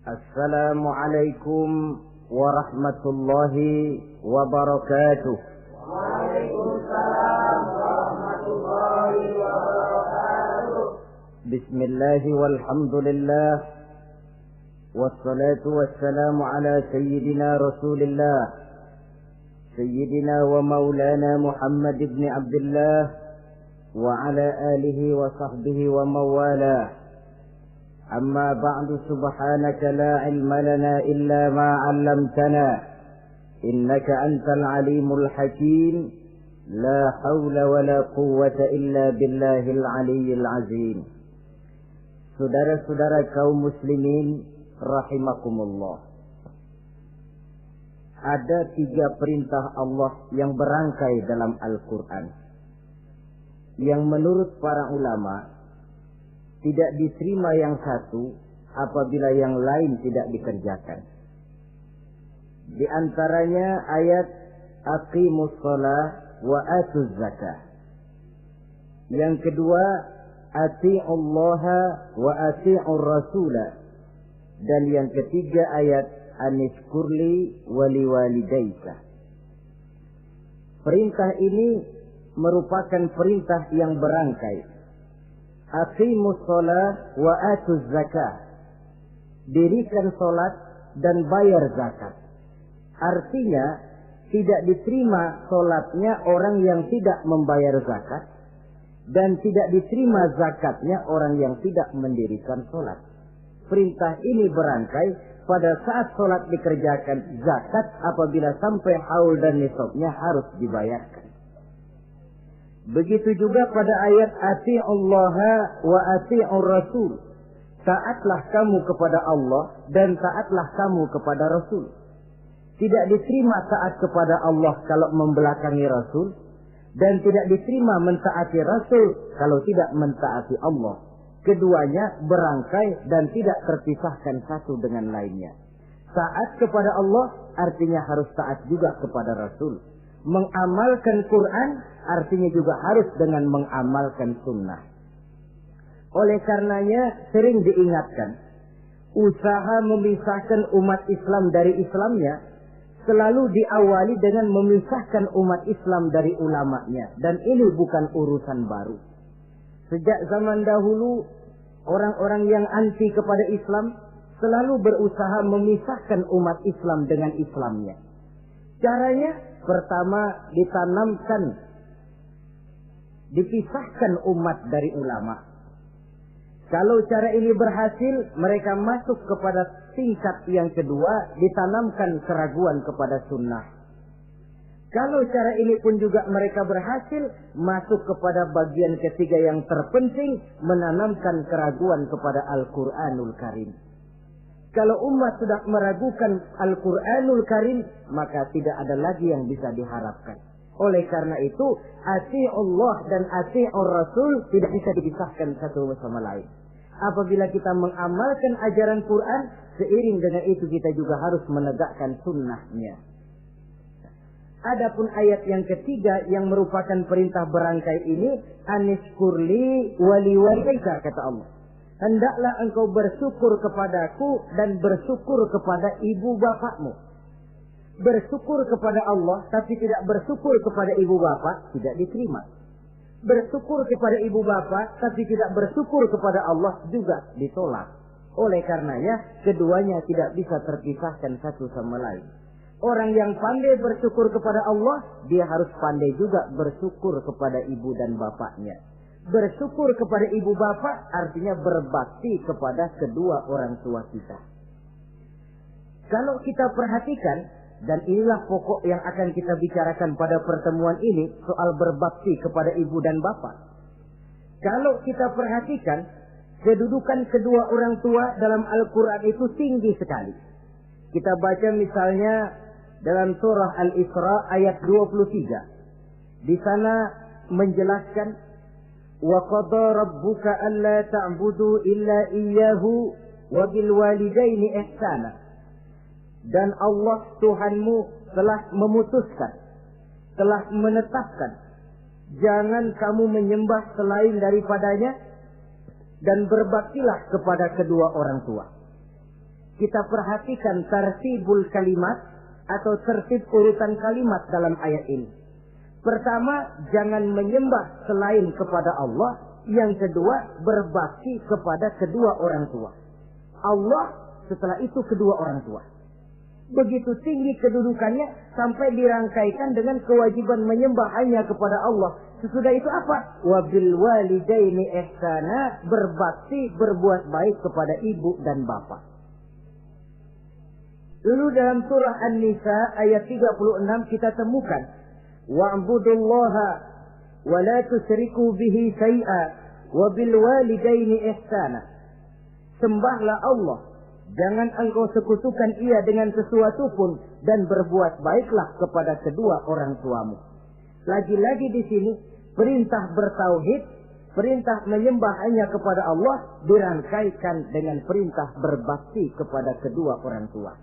Assalamualaikum warahmatullahi wabarakatuh. Waalaikumsalam warahmatullahi wabarakatuh. Bismillah walhamdulillah wassalatu wassalamu ala sayyidina Rasulillah sayyidina wa maulana Muhammad ibn Abdullah wa ala alihi wa sahbihi wa mawalah. أما بعد سبحانك لا علم لنا إلا ما علمتنا إنك أنت العليم الحكيم لا حول ولا قوة إلا بالله العلي العظيم. Saudara-saudara kaum muslimin rahimakumullah. Ada 3 perintah Allah yang berangkai dalam Al-Quran yang menurut para ulama tidak diterima yang satu apabila yang lain tidak dikerjakan. Di antaranya ayat aqimus shalah wa atuz zakah. Yang kedua ati'ullaha wa ati'ur rasulah. Dan yang ketiga ayat anishkurli wali walidaika. Perintah ini merupakan perintah yang berangkai. Aqimus shalah wa atuz zakah. Dirikan salat dan bayar zakat. Artinya tidak diterima salatnya orang yang tidak membayar zakat dan tidak diterima zakatnya orang yang tidak mendirikan salat. Perintah ini berangkai pada saat salat dikerjakan, zakat apabila sampai haul dan nisabnya harus dibayarkan. Begitu juga pada ayat ati'ullaha wa ati'ur rasul. Taatlah kamu kepada Allah dan taatlah kamu kepada Rasul. Tidak diterima taat kepada Allah kalau membelakangi Rasul, dan tidak diterima mentaati Rasul kalau tidak mentaati Allah. Keduanya berangkai dan tidak terpisahkan satu dengan lainnya. Taat kepada Allah artinya harus taat juga kepada Rasul. Mengamalkan Quran artinya juga harus dengan mengamalkan sunnah. Oleh karenanya sering diingatkan, usaha memisahkan umat Islam dari Islamnya selalu diawali dengan memisahkan umat Islam dari ulamanya. Dan ini bukan urusan baru. Sejak zaman dahulu orang-orang yang anti kepada Islam selalu berusaha memisahkan umat Islam dengan Islamnya. Caranya pertama dipisahkan umat dari ulama. Kalau cara ini berhasil, mereka masuk kepada tingkat yang kedua, ditanamkan keraguan kepada sunnah. Kalau cara ini pun juga mereka berhasil, masuk kepada bagian ketiga yang terpenting, menanamkan keraguan kepada Al-Quranul Karim. Kalau umat sudah meragukan Al-Quranul Karim, maka tidak ada lagi yang bisa diharapkan. Oleh karena itu, ati'ullah dan ati'ur rasul tidak bisa dipisahkan satu sama lain. Apabila kita mengamalkan ajaran Quran, seiring dengan itu kita juga harus menegakkan sunnahnya. Adapun ayat yang ketiga yang merupakan perintah berangkai ini, anishkurli wali walidaika, kata Allah. Hendaklah engkau bersyukur kepadaku dan bersyukur kepada ibu bapakmu. Bersyukur kepada Allah tapi tidak bersyukur kepada ibu bapak tidak diterima. Bersyukur kepada ibu bapak tapi tidak bersyukur kepada Allah juga ditolak. Oleh karenanya keduanya tidak bisa terpisahkan satu sama lain. Orang yang pandai bersyukur kepada Allah, dia harus pandai juga bersyukur kepada ibu dan bapaknya. Bersyukur kepada ibu bapak artinya berbakti kepada kedua orang tua kita. Kalau kita perhatikan, dan inilah pokok yang akan kita bicarakan pada pertemuan ini, soal berbakti kepada ibu dan bapak. Kalau kita perhatikan, kedudukan kedua orang tua dalam Al-Quran itu tinggi sekali. Kita baca misalnya dalam surah Al-Isra ayat 23. Di sana menjelaskan وَقَضَى رَبُّكَ أَلَّا تَعْبُدُوا إِلَّا إِيَّهُ وَبِالْوَالِدَيْنِ إِحْسَانًا. Dan Allah Tuhanmu telah memutuskan, telah menetapkan, jangan kamu menyembah selain daripadanya dan berbaktilah kepada kedua orang tua. kita perhatikan tartibul kalimat atau tertib urutan kalimat dalam ayat ini. Pertama, jangan menyembah selain kepada Allah. Yang kedua, berbakti kepada kedua orang tua. Allah, setelah itu kedua orang tua. Begitu tinggi kedudukannya sampai dirangkaikan dengan kewajiban menyembah hanya kepada Allah. Sesudah itu apa? Wabil walidaini ihsana, berbakti, berbuat baik kepada ibu dan bapak. Lalu dalam surah An-Nisa ayat 36 kita temukan wa'budullaha wa la tusyriku bihi syai'a wa bil walidaini ihsana. Sembahlah Allah, jangan engkau sekutukan ia dengan sesuatu pun, dan berbuat baiklah kepada kedua orang tuamu. Lagi-lagi di sini perintah bertauhid, perintah menyembah hanya kepada Allah dirangkaikan dengan perintah berbakti kepada kedua orang tua.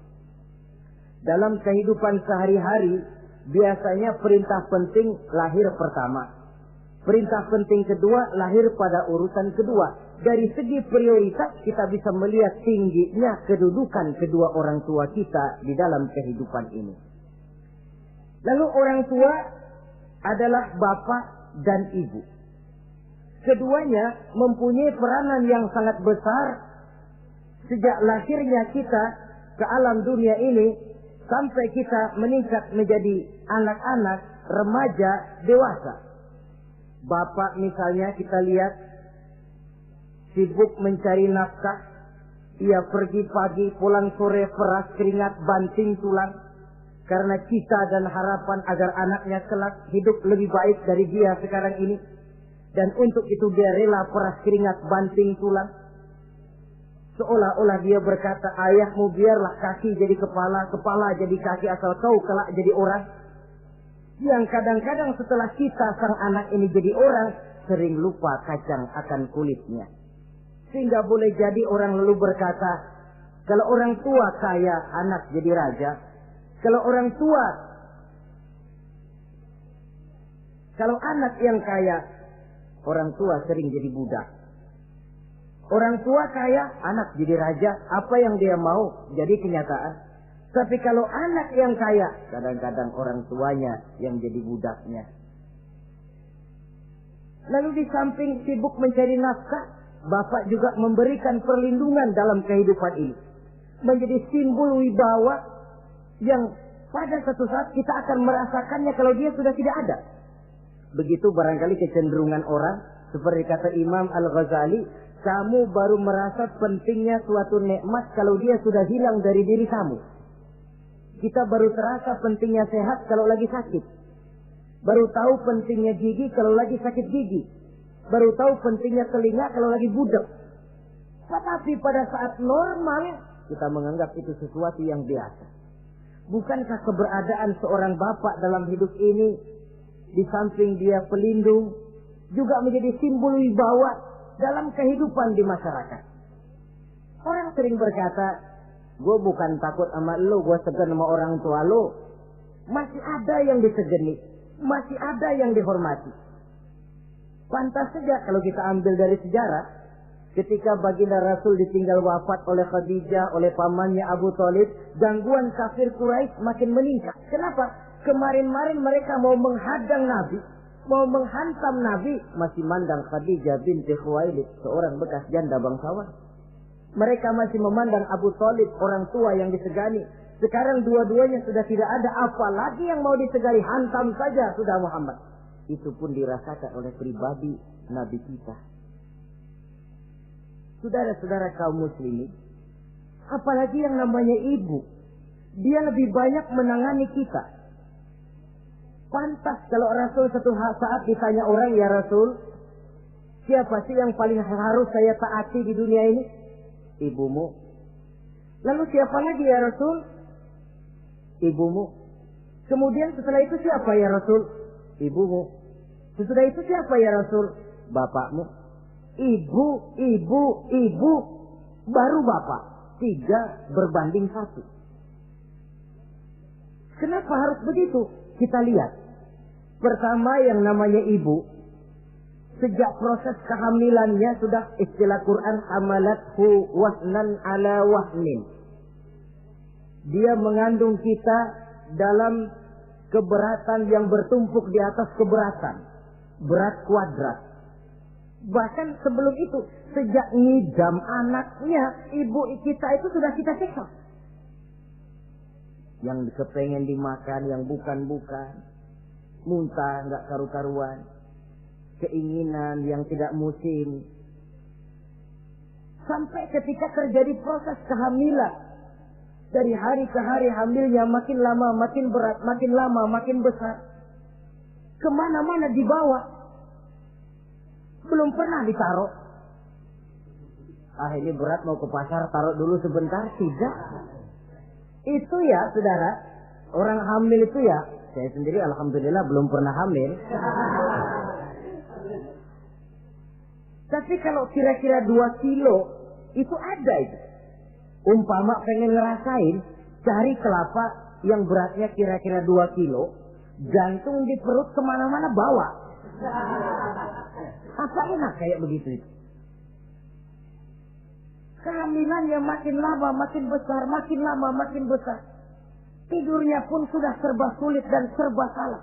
Dalam kehidupan sehari-hari, biasanya perintah penting lahir pertama. Perintah penting kedua lahir pada urutan kedua. Dari segi prioritas kita bisa melihat tingginya kedudukan kedua orang tua kita di dalam kehidupan ini. Lalu orang tua adalah bapak dan ibu. Keduanya mempunyai peranan yang sangat besar sejak lahirnya kita ke alam dunia ini sampai kita meningkat menjadi anak-anak, remaja, dewasa. Bapak misalnya kita lihat sibuk mencari nafkah. Ia pergi pagi, pulang sore, peras keringat, banting tulang. Karena cita dan harapan agar anaknya kelak hidup lebih baik dari dia sekarang ini. Dan untuk itu dia rela peras keringat, banting tulang. Seolah-olah dia berkata, ayahmu biarlah kaki jadi kepala, kepala jadi kaki, asal kau kelak jadi orang. Yang kadang-kadang setelah kita sang anak ini jadi orang, sering lupa kacang akan kulitnya. Sehingga boleh jadi orang lalu berkata, kalau orang tua kaya, anak jadi raja. Kalau anak yang kaya, orang tua sering jadi budak. Orang tua kaya, anak jadi raja, apa yang dia mau jadi kenyataan. Tapi kalau anak yang kaya, kadang-kadang orang tuanya yang jadi budaknya. Lalu di samping sibuk mencari nafkah, bapak juga memberikan perlindungan dalam kehidupan ini. Menjadi simbol wibawa yang pada satu saat kita akan merasakannya kalau dia sudah tidak ada. Begitu barangkali kecenderungan orang, seperti kata Imam Al-Ghazali, kamu baru merasa pentingnya suatu nikmat kalau dia sudah hilang dari diri kamu. Kita baru terasa pentingnya sehat kalau lagi sakit. Baru tahu pentingnya gigi kalau lagi sakit gigi. Baru tahu pentingnya telinga kalau lagi budak. Tetapi pada saat normal, kita menganggap itu sesuatu yang biasa. Bukankah keberadaan seorang bapak dalam hidup ini, di samping dia pelindung, juga menjadi simbol wibawa dalam kehidupan di masyarakat? Orang sering berkata, gue bukan takut sama lo, gue segan sama orang tua lo. Masih ada yang disegani, masih ada yang dihormati. Pantas saja kalau kita ambil dari sejarah, ketika baginda Rasul ditinggal wafat oleh Khadijah, oleh pamannya Abu Thalib, gangguan kafir Quraisy makin meningkat. Kenapa? Kemarin-marin mereka mau menghadang Nabi, mau menghantam Nabi, masih mandang Khadijah binti Khuwailid, seorang bekas janda bangsawan. Mereka masih memandang Abu Thalib, orang tua yang disegani. Sekarang dua-duanya sudah tidak ada, apalagi yang mau disegani, hantam saja sudah Muhammad. Itu pun dirasakan oleh pribadi Nabi kita. Saudara-saudara kaum muslimin, apalagi yang namanya ibu, dia lebih banyak menangani kita. Pantas kalau Rasul satu saat ditanya orang, ya Rasul, siapa sih yang paling harus saya taati di dunia ini? Ibumu. Lalu siapa lagi ya Rasul? Ibumu. Kemudian setelah itu siapa ya Rasul? Ibumu. Sesudah itu siapa ya Rasul? Bapakmu. Ibu, baru bapak. 3 berbanding 1. Kenapa harus begitu? Kita lihat. Pertama yang namanya ibu, sejak proses kehamilannya sudah istilah Quran hamalathu wahnan ala wahnin. dia mengandung kita dalam keberatan yang bertumpuk di atas keberatan. Berat kuadrat. Bahkan sebelum itu, sejak ngidam anaknya, ibu kita itu sudah kita siksa. Yang kepengen dimakan, yang bukan-bukan. Muntah, nggak karu-karuan. Keinginan yang tidak musim. Sampai ketika terjadi proses kehamilan. Dari hari ke hari hamilnya makin lama, makin berat, makin lama, makin besar. Kemana-mana dibawa. Belum pernah ditaruh. Ini berat mau ke pasar, taruh dulu sebentar. Tidak. Itu ya saudara, orang hamil itu ya, saya sendiri alhamdulillah belum pernah hamil. Tapi kalau kira-kira 2 kilo, itu ada itu. Umpama pengen ngerasain, cari kelapa yang beratnya kira-kira 2 kilo, jantung di perut kemana-mana bawa. Apa enak kayak begitu itu? Kehamilannya makin lama makin besar, makin lama makin besar. Tidurnya pun sudah serba sulit dan serba salah.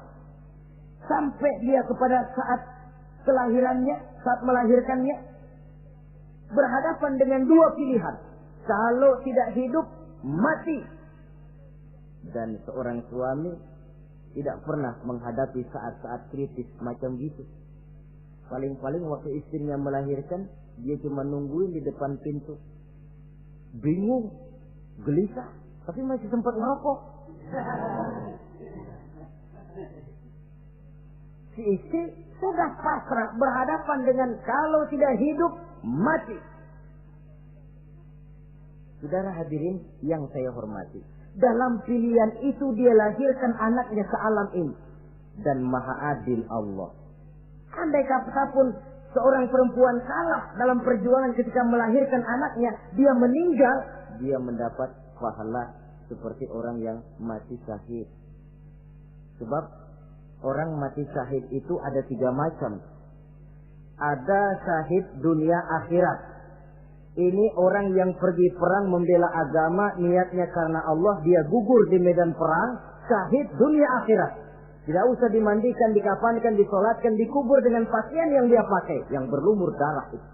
Sampai dia kepada saat kelahirannya, saat melahirkannya, berhadapan dengan 2 pilihan. Kalau tidak hidup, mati. Dan seorang suami tidak pernah menghadapi saat-saat kritis macam gitu. Paling-paling waktu istrinya melahirkan, dia cuma nungguin di depan pintu. Bingung, gelisah, tapi masih sempat ngerokok. Si istri sudah pasrah berhadapan dengan kalau tidak hidup, mati. Saudara hadirin yang saya hormati, dalam pilihan itu dia lahirkan anaknya ke alam ini. Dan maha adil Allah. Andai kata pun seorang perempuan kalah dalam perjuangan ketika melahirkan anaknya, dia meninggal, dia mendapat pahala seperti orang yang mati syahid. Sebab orang mati syahid itu ada 3 macam. Ada syahid dunia akhirat. Ini orang yang pergi perang membela agama, niatnya karena Allah, dia gugur di medan perang, syahid dunia akhirat. Tidak usah dimandikan, dikafankan, disolatkan, dikubur dengan pakaian yang dia pakai, yang berlumur darah itu.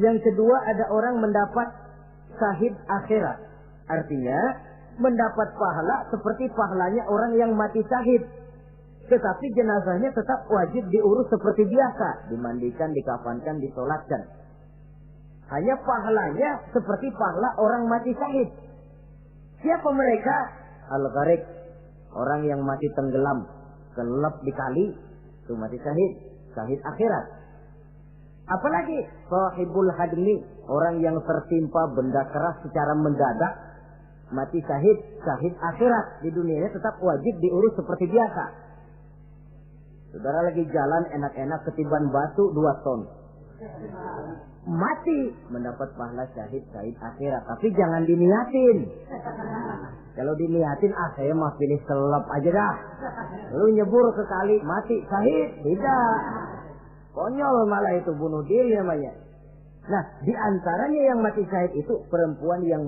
Yang kedua, ada orang mendapat syahid akhirat. Artinya, mendapat pahala seperti pahalanya orang yang mati syahid. Tetapi jenazahnya tetap wajib diurus seperti biasa. Dimandikan, dikafankan, disolatkan. Hanya pahalanya seperti pahala orang mati syahid. Siapa mereka? Al-Gharik. Orang yang mati tenggelam, kelelep di kali, itu mati syahid, syahid akhirat. Apalagi sahibul hadmi, orang yang tertimpa benda keras secara mendadak, mati syahid, syahid akhirat. Di dunianya tetap wajib diurus seperti biasa. Saudara lagi jalan enak-enak ketiban batu 2 ton. Mati, mendapat pahala syahid, syahid akhirat. Tapi jangan diniatin. Kalau diniatin, saya mah pilih selep aja dah. Lu nyebur ke kali, mati, syahid. Tidak. Konyol malah itu, bunuh diri namanya. Nah, di antaranya yang mati syahid itu perempuan yang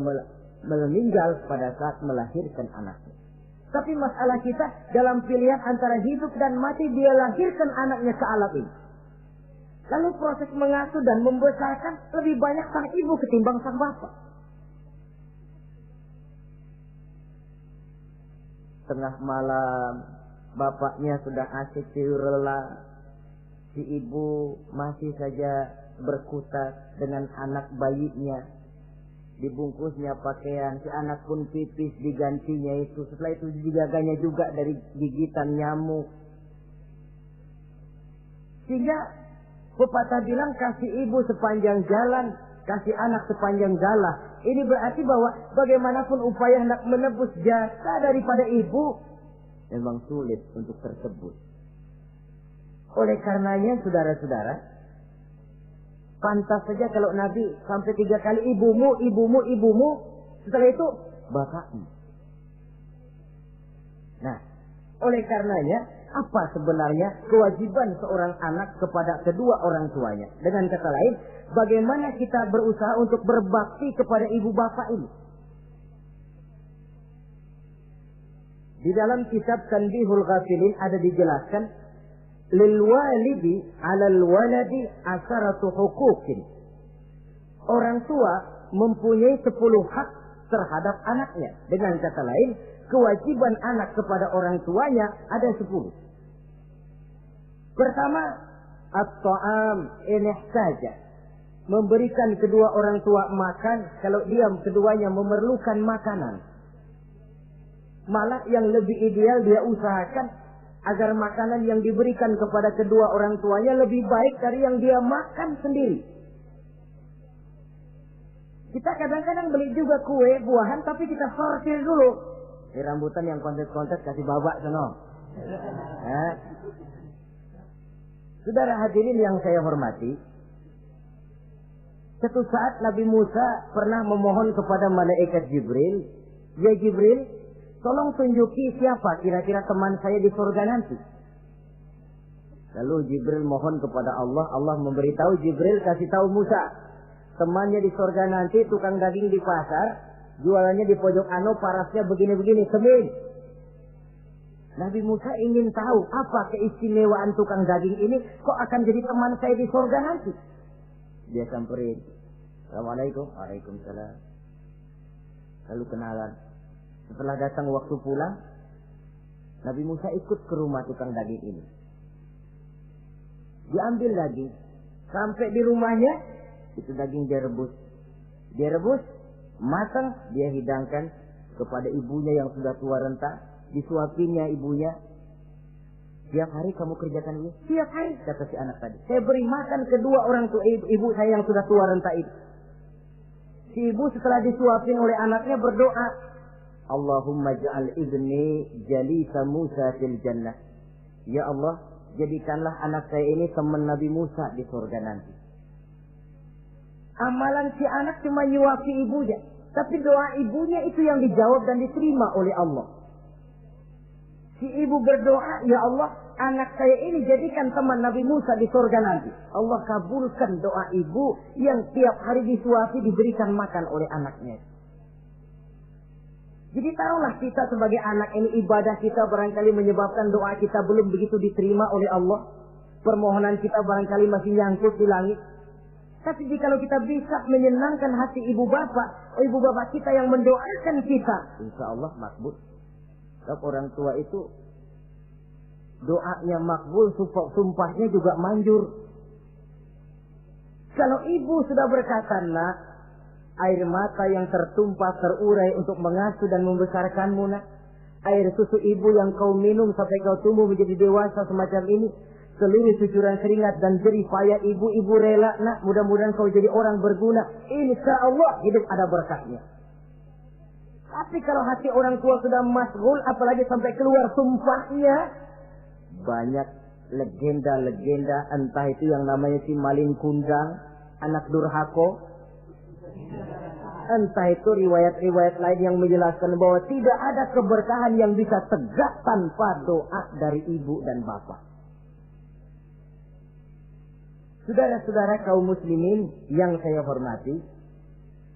meninggal pada saat melahirkan anaknya. Tapi masalah kita dalam pilihan antara hidup dan mati, dia lahirkan anaknya ke alam ini. Lalu proses mengasuh dan membesarkan lebih banyak sang ibu ketimbang sang bapak. Tengah malam, bapaknya sudah asik tidur lelap. Si ibu masih saja berkutat dengan anak bayinya. Dibungkusnya pakaian, si anak pun pipis digantinya itu. Setelah itu dijaganya juga dari gigitan nyamuk. Sehingga pepatah bilang kasih ibu sepanjang jalan, kasih anak sepanjang galah. Ini berarti bahwa bagaimanapun upaya hendak menebus jasa daripada ibu, memang sulit untuk tersebut. Oleh karenanya saudara-saudara, pantas saja kalau Nabi sampai 3 kali ibumu, ibumu, ibumu, setelah itu bapakmu. Nah, oleh karenanya apa sebenarnya kewajiban seorang anak kepada kedua orang tuanya? Dengan kata lain, bagaimana kita berusaha untuk berbakti kepada ibu bapak ini? Di dalam kitab Tanbihul Ghafilin ada dijelaskan, lil walidi 'alal waladi asharatu huquqin. Orang tua mempunyai 10 hak terhadap anaknya. Dengan kata lain, kewajiban anak kepada orang tuanya ada 10. Pertama, at-ta'am in ihtaja. Memberikan kedua orang tua makan kalau dia keduanya memerlukan makanan. Malah yang lebih ideal dia usahakan agar makanan yang diberikan kepada kedua orang tuanya lebih baik dari yang dia makan sendiri. Kita kadang-kadang beli juga kue, buahan, tapi kita sortir dulu. Di rambutan yang kontes-kontes kasih babak sono. Saudara hadirin yang saya hormati, satu saat Nabi Musa pernah memohon kepada malaikat Jibril, "Ya Jibril, tolong tunjuki siapa kira-kira teman saya di surga nanti." Lalu Jibril mohon kepada Allah, Allah memberitahu Jibril kasih tahu Musa, temannya di surga nanti tukang daging di pasar, jualannya di pojok parasnya begini-begini, semin. Nabi Musa ingin tahu apa keistimewaan tukang daging ini, kok akan jadi teman saya di surga nanti. Dia samperin, "Assalamualaikum." "Waalaikumsalam." Lalu kenalan. Setelah datang waktu pulang, Nabi Musa ikut ke rumah tukang daging ini. Diambil daging, sampai di rumahnya, itu daging dia rebus. Dia rebus, matang, dia hidangkan kepada ibunya yang sudah tua renta. Disuapinya ibunya. "Tiap hari kamu kerjakan ini?" "Tiap hari," kata si anak tadi. "Saya beri makan kedua orang tua ibu saya yang sudah tua renta itu." Si ibu setelah disuapin oleh anaknya berdoa, "Allahumma ja'al ibni jalisa Musa fil jannah." Ya Allah, jadikanlah anak saya ini teman Nabi Musa di surga nanti. Amalan si anak cuma nyuapi ibunya, tapi doa ibunya itu yang dijawab dan diterima oleh Allah. Si ibu berdoa, "Ya Allah, anak saya ini jadikan teman Nabi Musa di surga nanti." Allah kabulkan doa ibu yang tiap hari disuapi diberikan makan oleh anaknya. Jadi taruhlah kita sebagai anak ini, ibadah kita barangkali menyebabkan doa kita belum begitu diterima oleh Allah. Permohonan kita barangkali masih nyangkut di langit. Tapi jikalau kita bisa menyenangkan hati ibu bapak kita yang mendoakan kita, insya Allah makbul. Sebab orang tua itu doanya makbul, sumpahnya juga manjur. Kalau ibu sudah berkata, "Nak, air mata yang tertumpah terurai untuk mengasuh dan membesarkanmu, nak. Air susu ibu yang kau minum sampai kau tumbuh menjadi dewasa semacam ini, seluruh cucuran keringat dan jerih payah ibu rela, nak. Mudah-mudahan kau jadi orang berguna. Insya Allah hidup ada berkahnya." Tapi kalau hati orang tua sudah masghul, apalagi sampai keluar sumpahnya, banyak legenda-legenda, entah itu yang namanya si maling kundang, anak durhako, entah itu riwayat-riwayat lain yang menjelaskan bahwa tidak ada keberkahan yang bisa tegak tanpa doa dari ibu dan bapak. Saudara-saudara kaum muslimin yang saya hormati,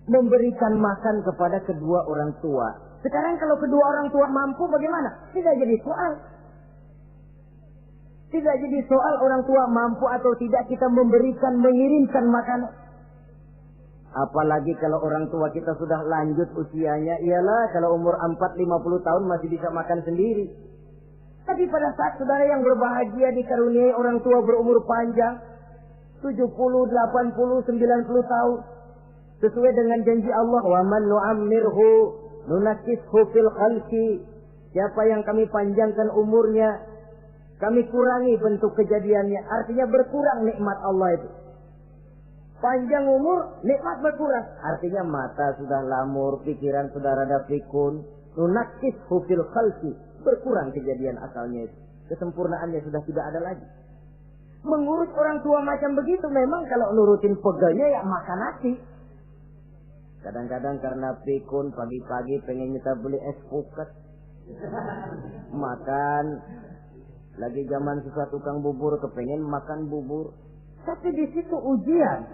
memberikan makan kepada kedua orang tua. Sekarang kalau kedua orang tua mampu bagaimana? Tidak jadi soal. Tidak jadi soal orang tua mampu atau tidak kita memberikan, mengirimkan makanan. Apalagi kalau orang tua kita sudah lanjut usianya, iyalah kalau umur 40-50 tahun masih bisa makan sendiri. Tapi pada saat saudara yang berbahagia dikaruniai orang tua berumur panjang, 70, 80, 90 tahun, sesuai dengan janji Allah, "Wa man nu'ammirhu nunakkishu fil khalqi." Siapa yang kami panjangkan umurnya, kami kurangi bentuk kejadiannya. Artinya berkurang nikmat Allah itu. Panjang umur, nikmat berkurang. Artinya mata sudah lamur, pikiran sudah rada pikun. Nunakkishu fil khalqi. Berkurang kejadian asalnya itu. Kesempurnaannya sudah tidak ada lagi. Mengurus orang tua macam begitu memang kalau nurutin pegelnya ya makan nasi. Kadang-kadang karena pikun pagi-pagi pengen kita beli es puket. Makan. Lagi zaman susah tukang bubur kepengen makan bubur. Tapi di situ ujian.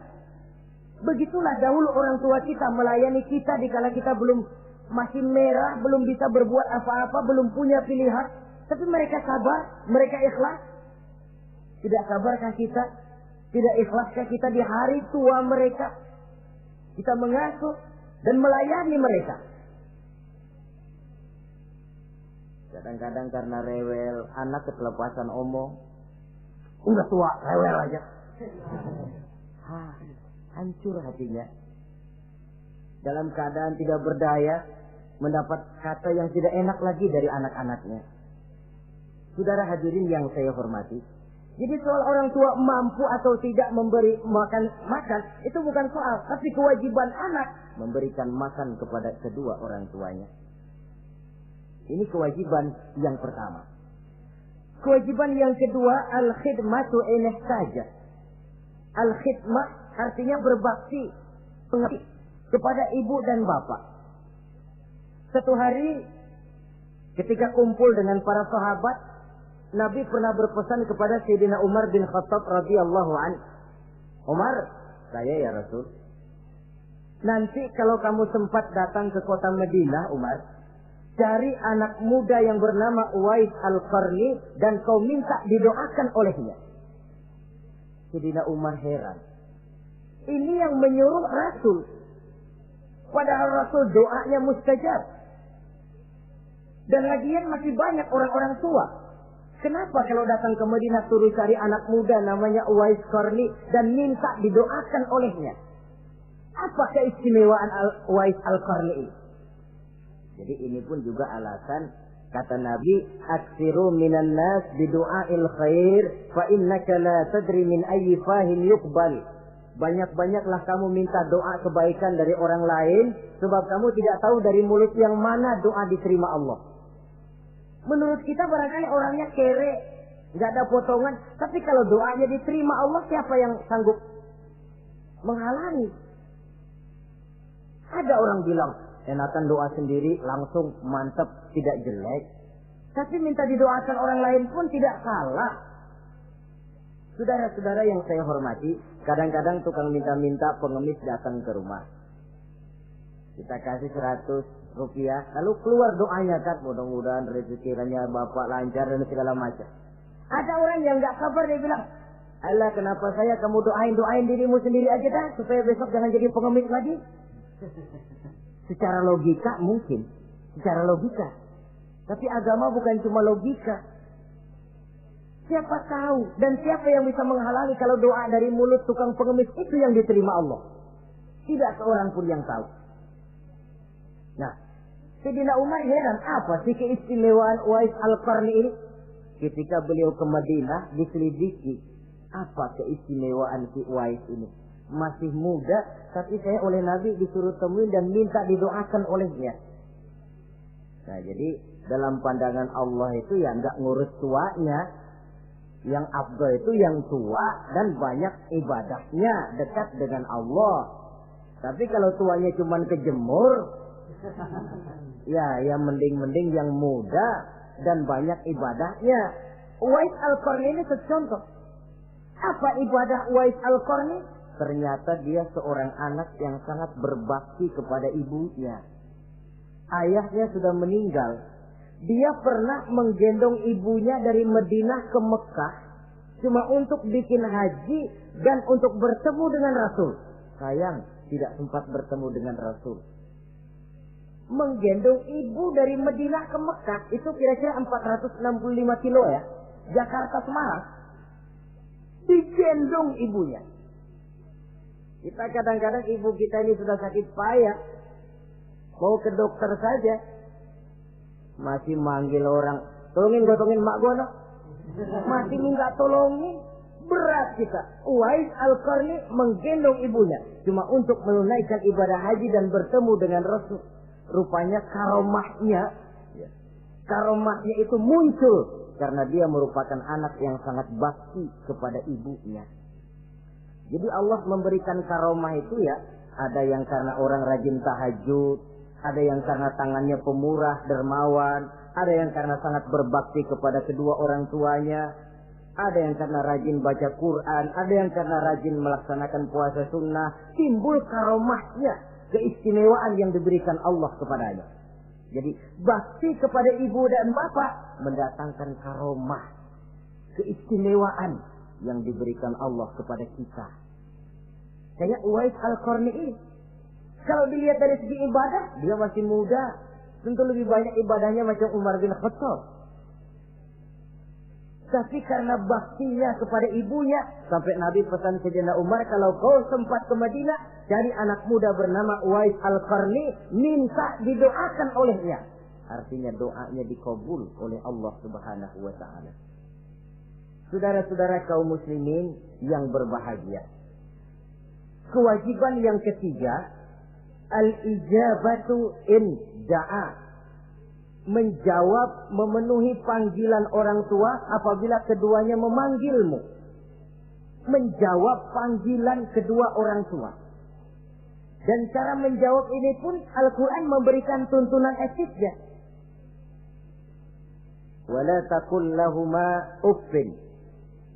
Begitulah dahulu orang tua kita melayani kita dikala kita belum masih merah, belum bisa berbuat apa-apa, belum punya pilihan. Tapi mereka sabar, mereka ikhlas. Tidak sabarkah kita? Tidak ikhlaskah kita di hari tua mereka? Kita mengasuh dan melayani mereka. Kadang-kadang karena rewel, anak ketelepasan omong. Udah tua, rewel aja. Hancur hatinya. Dalam keadaan tidak berdaya, mendapat kata yang tidak enak lagi dari anak-anaknya. Saudara hadirin yang saya hormati, jadi soal orang tua mampu atau tidak memberi makan, itu bukan soal, tapi kewajiban anak memberikan makan kepada kedua orang tuanya. Ini kewajiban yang pertama. Kewajiban yang kedua, al-khidmatu in ihtaja. Al-khidmah artinya berbakti kepada ibu dan bapak. Satu hari ketika kumpul dengan para sahabat, Nabi pernah berpesan kepada Sayyidina Umar bin Khattab radhiyallahu anhu. Umar, saya ya Rasul. Nanti kalau kamu sempat datang ke kota Madinah, Umar, cari anak muda yang bernama Uwais Al-Qarni dan kau minta didoakan olehnya. Sayyidina Umar heran. Ini yang menyuruh Rasul. Padahal Rasul doanya mustajab. Dan lagian masih banyak orang-orang tua. Kenapa kalau datang ke Madinah suruh cari anak muda namanya Uwais Qarni dan minta didoakan olehnya? Apa keistimewaan Uwais Al-Qarni ini? Jadi ini pun juga alasan kata Nabi, aksiru minan nas bidu'ail khair fa innaka la tadri min ayyi fahin yuqbal. Banyak-banyaklah kamu minta doa kebaikan dari orang lain, sebab kamu tidak tahu dari mulut yang mana doa diterima Allah. Menurut kita barangkali orangnya kere, nggak ada potongan, tapi kalau doanya diterima Allah, siapa yang sanggup menghalangi? Ada orang bilang, enakan doa sendiri langsung mantap, tidak jelek. Tapi minta didoakan orang lain pun tidak salah. Saudara-saudara yang saya hormati, kadang-kadang tukang minta-minta pengemis datang ke rumah. Kita kasih 100 rupiah, lalu keluar doanya kan, mudah-mudahan rezekinya bapak lancar dan segala macam. Ada orang yang nggak sabar, dia bilang, Allah kenapa saya kamu doain dirimu sendiri aja dah, supaya besok jangan jadi pengemis lagi. Secara logika mungkin, secara logika. Tapi agama bukan cuma logika. Siapa tahu dan siapa yang bisa menghalangi kalau doa dari mulut tukang pengemis itu yang diterima Allah? Tidak seorang pun yang tahu. Nah, Sayyidina Umar heran, apa sih keistimewaan Uwais Al-Qarni ini? Ketika beliau ke Madinah diselidiki, apa keistimewaan si Uwais ini? Masih muda, tapi saya oleh Nabi disuruh temuin dan minta didoakan olehnya. Nah, jadi dalam pandangan Allah itu ya nggak ngurus tuanya. Yang afdal itu yang tua dan banyak ibadahnya, dekat dengan Allah. Tapi kalau tuanya cuma kejemur, ya mending-mending yang muda dan banyak ibadahnya. Uwais Al-Qarni ini contoh. Apa ibadah Uwais Al-Qarni? Ternyata dia seorang anak yang sangat berbakti kepada ibunya. Ayahnya sudah meninggal. Dia pernah menggendong ibunya dari Madinah ke Mekah cuma untuk bikin haji dan untuk bertemu dengan Rasul. Sayang, tidak sempat bertemu dengan Rasul. Menggendong ibu dari Madinah ke Mekah itu kira-kira 465 kilo ya. Jakarta Semarang. Digendong ibunya. Kita kadang-kadang ibu kita ini sudah sakit payah. Mau ke dokter saja. Masih manggil orang, tolongin gotongin mak gono. Masih minta tolongin. Berat kita. Uwais Al-Qarni menggendong ibunya cuma untuk menunaikan ibadah haji dan bertemu dengan Rasul. Rupanya karomahnya itu muncul karena dia merupakan anak yang sangat bakti kepada ibunya. Jadi Allah memberikan karomah itu ya, ada yang karena orang rajin tahajud, ada yang karena tangannya pemurah, dermawan, ada yang karena sangat berbakti kepada kedua orang tuanya, ada yang karena rajin baca Quran, ada yang karena rajin melaksanakan puasa sunnah. Timbul karomahnya, keistimewaan yang diberikan Allah kepadanya. Jadi bakti kepada ibu dan bapak mendatangkan karomah, keistimewaan yang diberikan Allah kepada kita. Kayak Uwais Al-Qarni ini. Kalau dilihat dari segi ibadah, dia masih muda. Tentu lebih banyak ibadahnya macam Umar bin Khattab. Tapi karena baktinya kepada ibunya, sampai Nabi pesan Sayyidina Umar, kalau kau sempat ke Madinah, cari anak muda bernama Uwais Al-Qarni, minta didoakan olehnya. Artinya doanya dikabul oleh Allah Subhanahu wa ta'ala. Saudara-saudara kaum muslimin yang berbahagia. Kewajiban yang ketiga, al-ijabatu in da'a. Menjawab, memenuhi panggilan orang tua apabila keduanya memanggilmu. Menjawab panggilan kedua orang tua. Dan cara menjawab ini pun Al-Quran memberikan tuntunan etiknya. Wala taqul lahuma uffin.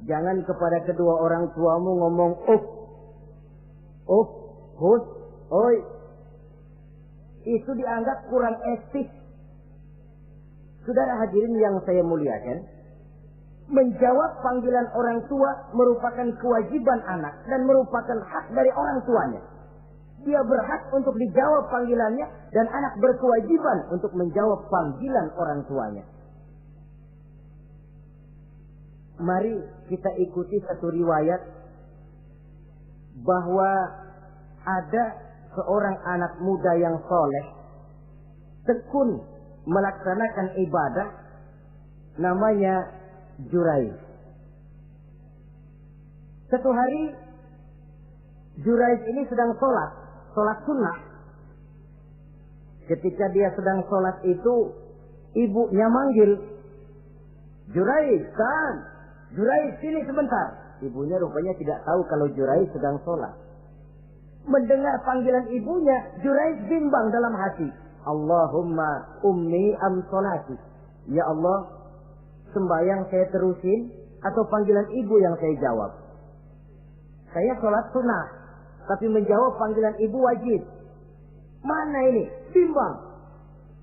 Jangan kepada kedua orang tuamu ngomong uff. Uff, hus, oi. Itu dianggap kurang etis. Saudara hadirin yang saya muliakan, menjawab panggilan orang tua merupakan kewajiban anak dan merupakan hak dari orang tuanya. Dia berhak untuk dijawab panggilannya dan anak berkewajiban untuk menjawab panggilan orang tuanya. Mari kita ikuti satu riwayat bahwa ada seorang anak muda yang soleh, tekun melaksanakan ibadah, namanya Jurayj. Satu hari Jurayj ini sedang sholat sunnah. Ketika dia sedang sholat itu, ibunya manggil, Jurayj, kan? Jurayj, sini sebentar. Ibunya rupanya tidak tahu kalau Jurayj sedang sholat. Mendengar panggilan ibunya, Jurayj bimbang dalam hati. Allahumma ummi am sholati. Ya Allah, sembahyang saya terusin atau panggilan ibu yang saya jawab? Saya sholat sunnah, tapi menjawab panggilan ibu wajib. Mana ini? Bimbang.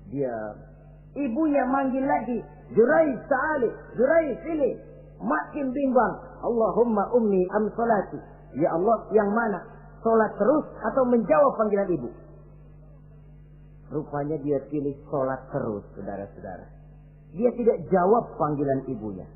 Dia, ibunya manggil lagi, Jurayj ta'ali, Jurayj sini. Makin bimbang. Allahumma ummi am sholati. Ya Allah, yang mana? Sholat terus atau menjawab panggilan ibu? Rupanya dia pilih sholat terus, saudara-saudara. Dia tidak jawab panggilan ibunya.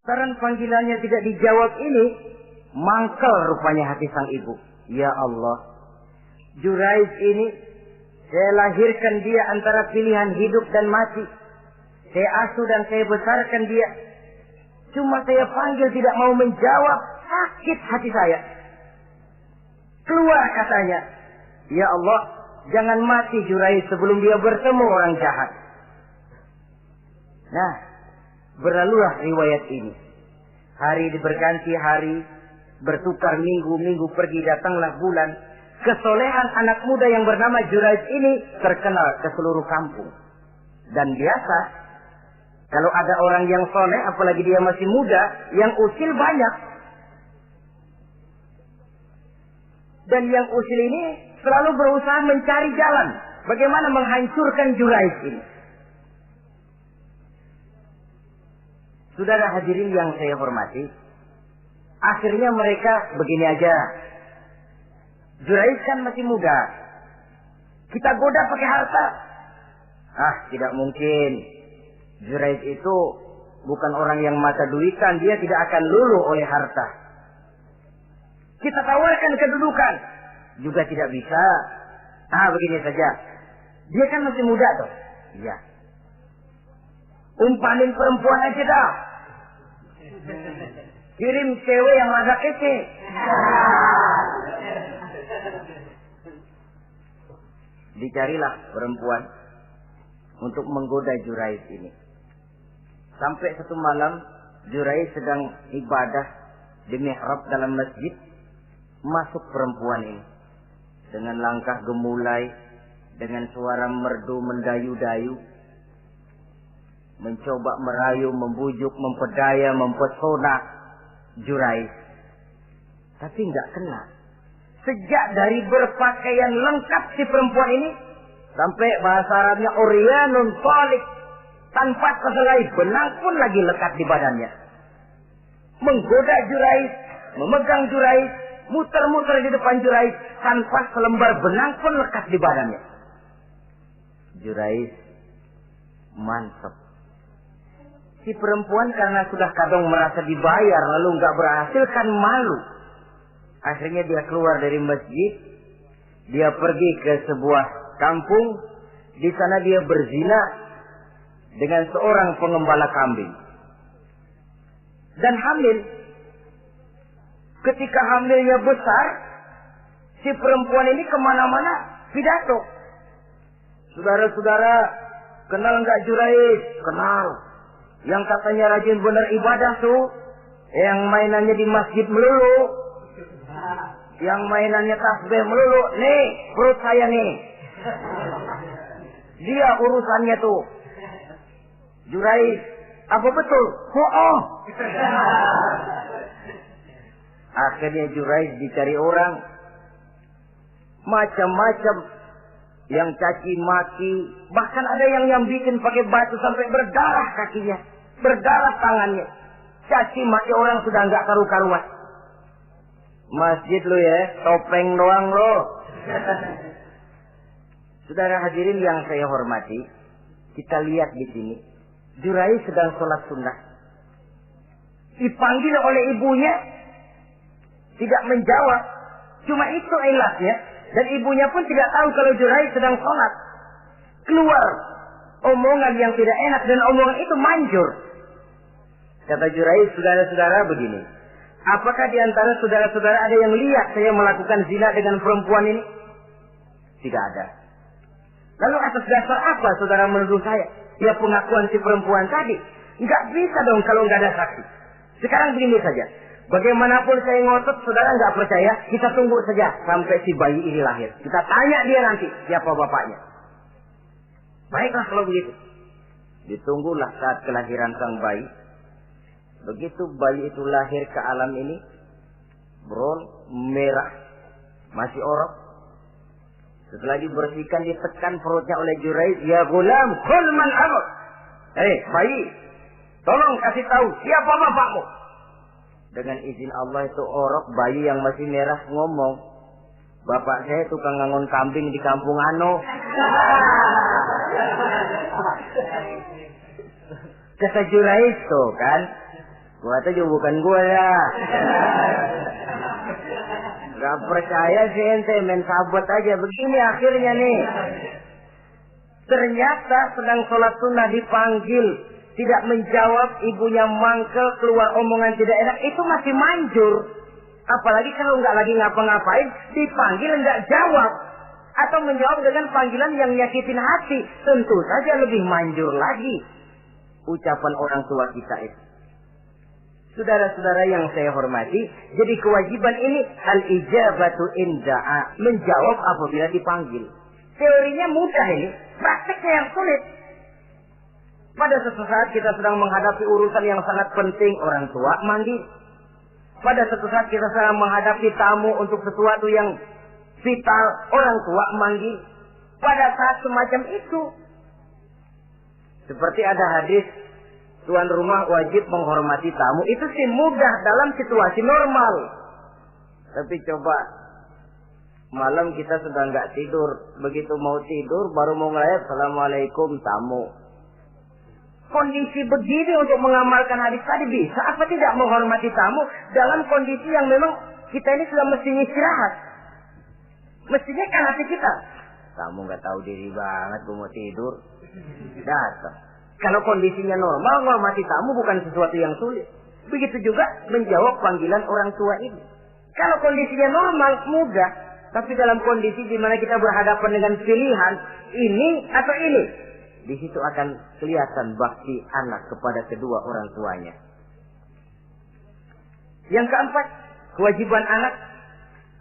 Karena panggilannya tidak dijawab ini, mangkel rupanya hati sang ibu. Ya Allah, Jurayj ini, saya lahirkan dia antara pilihan hidup dan mati. Saya asuh dan saya besarkan dia. Cuma saya panggil tidak mau menjawab, sakit hati saya. Keluar katanya, ya Allah, jangan mati Jurayj sebelum dia bertemu orang jahat. Nah, berlalulah riwayat ini. Hari berganti hari, bertukar minggu pergi, datanglah bulan. Kesolehan anak muda yang bernama Jurayj ini terkenal ke seluruh kampung. Dan biasa, kalau ada orang yang soleh, apalagi dia masih muda, yang usil banyak. Dan yang usil ini selalu berusaha mencari jalan bagaimana menghancurkan Jurayj ini. Saudara hadirin yang saya hormati, akhirnya mereka begini aja. Jurayj kan masih muda, kita goda pakai harta. Ah, tidak mungkin. Jurayj itu bukan orang yang mata duitan, dia tidak akan luluh oleh harta. Kita tawarkan kedudukan, juga tidak bisa. Begini saja. Dia kan masih muda tuh. Iya. Umpanin perempuan aja dah. Kirim cewek yang agak kece. Dicarilah perempuan untuk menggoda Jurais ini. Sampai satu malam Jurais sedang ibadah di mihrab dalam masjid. Masuk perempuan ini dengan langkah gemulai, dengan suara merdu mendayu-dayu, mencoba merayu, membujuk, mempedaya, mempesona Jurais. Tapi enggak kena. Sejak dari berpakaian lengkap si perempuan ini, sampai bahasa Arabnya uryanun thalik, tanpa sehelai benang pun lagi lekat di badannya. Menggoda Jurais, memegang Jurais, muter-muter di depan Jurais, tanpa selembar benang pun lekat di badannya. Jurais mantap. Si perempuan karena sudah kadang merasa dibayar lalu nggak berhasil kan malu. Akhirnya dia keluar dari masjid, dia pergi ke sebuah kampung, di sana dia berzina dengan seorang pengembala kambing dan hamil. Ketika hamilnya besar, si perempuan ini kemana-mana pidato. Saudara-saudara, kenal nggak Jurais? Kenal. Yang katanya rajin benar ibadah tuh, yang mainannya di masjid melulu, yang mainannya tasbih melulu. Nih, perut saya nih. Dia urusannya tuh. Jurais, apa betul? Oh. Akhirnya Jurais dicari orang, macam-macam, yang caci maki, bahkan ada yang bikin pakai batu sampai berdarah kakinya, berdarah tangannya. Caci maki orang sudah nggak karu-karuan. Masjid lu ya, topeng doang lo. Saudara hadirin yang saya hormati, kita lihat di sini, Jurais sedang sholat sunnah, dipanggil oleh ibunya, tidak menjawab. Cuma itu ilatnya. Dan ibunya pun tidak tahu kalau Jurais sedang sholat. Keluar omongan yang tidak enak dan omongan itu manjur. Kata Jurais, saudara-saudara begini, apakah di antara saudara-saudara ada yang lihat saya melakukan zina dengan perempuan ini? Tidak ada. Lalu atas dasar apa saudara menuduh saya? Ya pengakuan si perempuan tadi. Enggak bisa dong kalau enggak ada saksi. Sekarang begini saja. Bagaimanapun saya ngotot, saudara nggak percaya, kita tunggu saja sampai si bayi ini lahir. Kita tanya dia nanti siapa bapaknya. Baiklah kalau begitu. Ditunggulah saat kelahiran sang bayi. Begitu bayi itu lahir ke alam ini, brown, merah, masih orok. Setelah dibersihkan, ditekan perutnya oleh Jurais. Ya gulam, kul man abuk. Bayi, tolong kasih tahu siapa bapakmu. Dengan izin Allah itu orok bayi yang masih merah ngomong, bapak saya tukang ngangon kambing di kampung Ano. Kata Jurais tuh kan, gua tuh juga bukan gua ya. Gak percaya sih ente, main sabot aja. Begini akhirnya nih, ternyata sedang sholat sunnah dipanggil, tidak menjawab, ibunya mangkel, keluar omongan tidak enak, itu masih manjur. Apalagi kalau nggak lagi ngapa-ngapain, dipanggil nggak jawab, atau menjawab dengan panggilan yang nyakitin hati, tentu saja lebih manjur lagi ucapan orang tua kita itu. Saudara-saudara yang saya hormati, jadi kewajiban ini al-ijabatu inda'a, menjawab apabila dipanggil. Teorinya mudah ini, prakteknya yang sulit. Pada suatu saat kita sedang menghadapi urusan yang sangat penting, orang tua manggil. Pada suatu saat kita sedang menghadapi tamu untuk sesuatu yang vital, orang tua manggil. Pada saat semacam itu, seperti ada hadis, tuan rumah wajib menghormati tamu. Itu sih mudah dalam situasi normal. Tapi coba malam kita sudah nggak tidur, begitu mau tidur baru mau ngelayat, assalamualaikum tamu. kondisi begini untuk mengamalkan hadis tadi bisa apa tidak menghormati tamu dalam kondisi yang memang kita ini sudah mestinya istirahat. Mestinya kan hati kita. Kamu nggak tahu diri banget, gue mau tidur. Datang. Kalau kondisinya normal, menghormati tamu bukan sesuatu yang sulit. Begitu juga menjawab panggilan orang tua ini. Kalau kondisinya normal, mudah. Tapi dalam kondisi di mana kita berhadapan dengan pilihan ini atau ini, di situ akan kelihatan bakti anak kepada kedua orang tuanya. Yang keempat, kewajiban anak